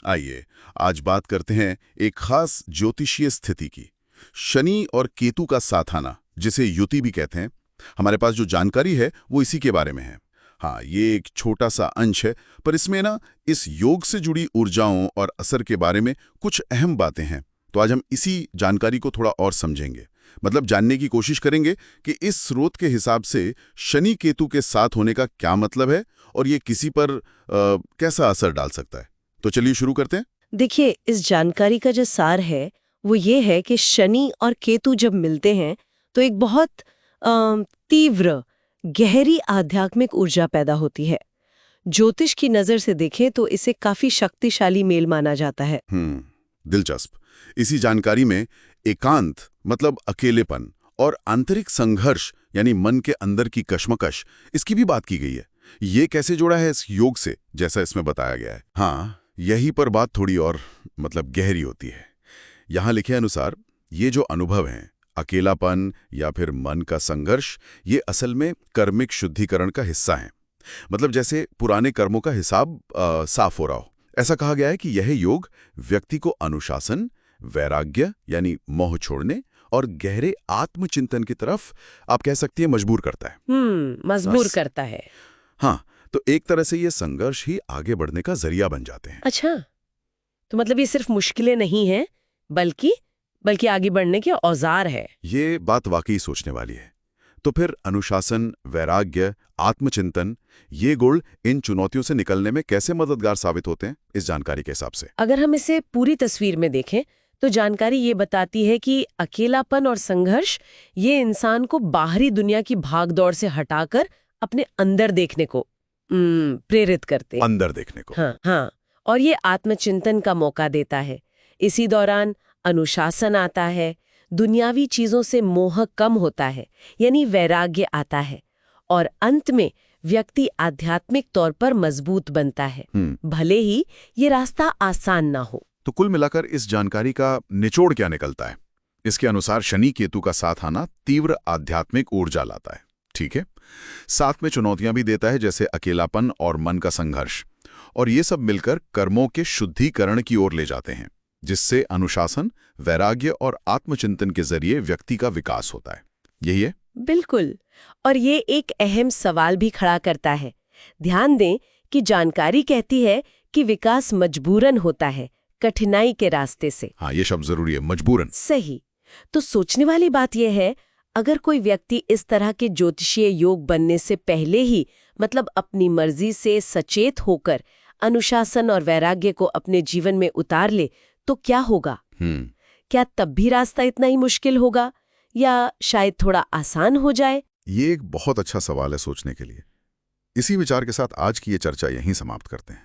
आइए आज बात करते हैं एक खास ज्योतिषीय स्थिति की। शनि और केतु का साथ आना, जिसे युति भी कहते हैं। हमारे पास जो जानकारी है वो इसी के बारे में है। हाँ, ये एक छोटा सा अंश है, पर इसमें ना इस योग से जुड़ी ऊर्जाओं और असर के बारे में कुछ अहम बातें हैं। तो आज हम इसी जानकारी को थोड़ा और समझेंगे, मतलब जानने की कोशिश करेंगे कि इस स्रोत के हिसाब से शनि केतु के साथ होने का क्या मतलब है और ये किसी पर कैसा असर डाल सकता है। तो चलिए शुरू करते हैं। देखिए, इस जानकारी का जो सार है वो ये है कि शनि और केतु जब मिलते हैं तो एक बहुत तीव्र गहरी आध्यात्मिक ऊर्जा पैदा होती है। ज्योतिष की नज़र से देखें तो इसे काफी शक्तिशाली मेल माना जाता है। दिलचस्प। इसी जानकारी में एकांत मतलब अकेलेपन और आंतरिक संघर्ष यानी मन के अंदर की कश्मकश, इसकी भी बात की गई है। ये कैसे जुड़ा है इस योग से, जैसा इसमें बताया गया है। हाँ, यही पर बात थोड़ी और मतलब गहरी होती है। यहाँ लिखे अनुसार ये जो अनुभव हैं, अकेलापन या फिर मन का संघर्ष, ये असल में कर्मिक शुद्धिकरण का हिस्सा है। मतलब जैसे पुराने कर्मों का हिसाब साफ हो रहा हो। ऐसा कहा गया है कि यह योग व्यक्ति को अनुशासन, वैराग्य यानी मोह छोड़ने और गहरे आत्मचिंतन की तरफ आप कह सकती हैं मजबूर करता है। मजबूर करता है। हाँ, तो एक तरह से ये संघर्ष ही आगे बढ़ने का जरिया बन जाते हैं। अच्छा, तो मतलब ये सिर्फ मुश्किलें नहीं हैं, बल्कि आगे बढ़ने के औजार है। ये बात वाकई सोचने वाली है। तो फिर अनुशासन, वैराग्य, आत्मचिंतन, ये गुण इन चुनौतियों से निकलने में कैसे मददगार साबित होते हैं इस जानकारी के हिसाब से? अगर हम इसे पूरी तस्वीर में देखें तो जानकारी ये बताती है कि अकेलापन और संघर्ष ये इंसान को बाहरी दुनिया की भागदौड़ से हटाकर अपने अंदर देखने को प्रेरित करते हैं। अंदर देखने को। हाँ, और ये आत्मचिंतन का मौका देता है। इसी दौरान अनुशासन आता है, दुनियावी चीजों से मोह कम होता है, यानी वैराग्य आता है, और अंत में व्यक्ति आध्यात्मिक तौर पर मजबूत बनता है, भले ही ये रास्ता आसान ना हो। तो कुल मिलाकर इस जानकारी का निचोड़ क्या निकलता है? इसके अनुसार शनि केतु का साथ आना तीव्र आध्यात्मिक ऊर्जा लाता है, ठीक है, साथ में चुनौतियां भी देता है, जैसे अकेलापन और मन का संघर्ष, और ये सब मिलकर कर्मों के शुद्धिकरण की ओर ले जाते हैं, जिससे अनुशासन, वैराग्य और आत्मचिंतन के जरिए व्यक्ति का विकास होता है। यही है? बिल्कुल। और ये एक अहम सवाल भी खड़ा करता है। ध्यान दें कि जानकारी कहती है कि विकास मजबूरन होता है, कठिनाई के रास्ते से। हाँ, ये शब्द जरूरी है, मजबूरन। सही। तो सोचने वाली बात यह है, अगर कोई व्यक्ति इस तरह के ज्योतिषीय योग बनने से पहले ही मतलब अपनी मर्जी से सचेत होकर अनुशासन और वैराग्य को अपने जीवन में उतार ले तो क्या होगा? क्या तब भी रास्ता इतना ही मुश्किल होगा या शायद थोड़ा आसान हो जाए? ये एक बहुत अच्छा सवाल है सोचने के लिए। इसी विचार के साथ आज की ये चर्चा यहीं समाप्त करते हैं।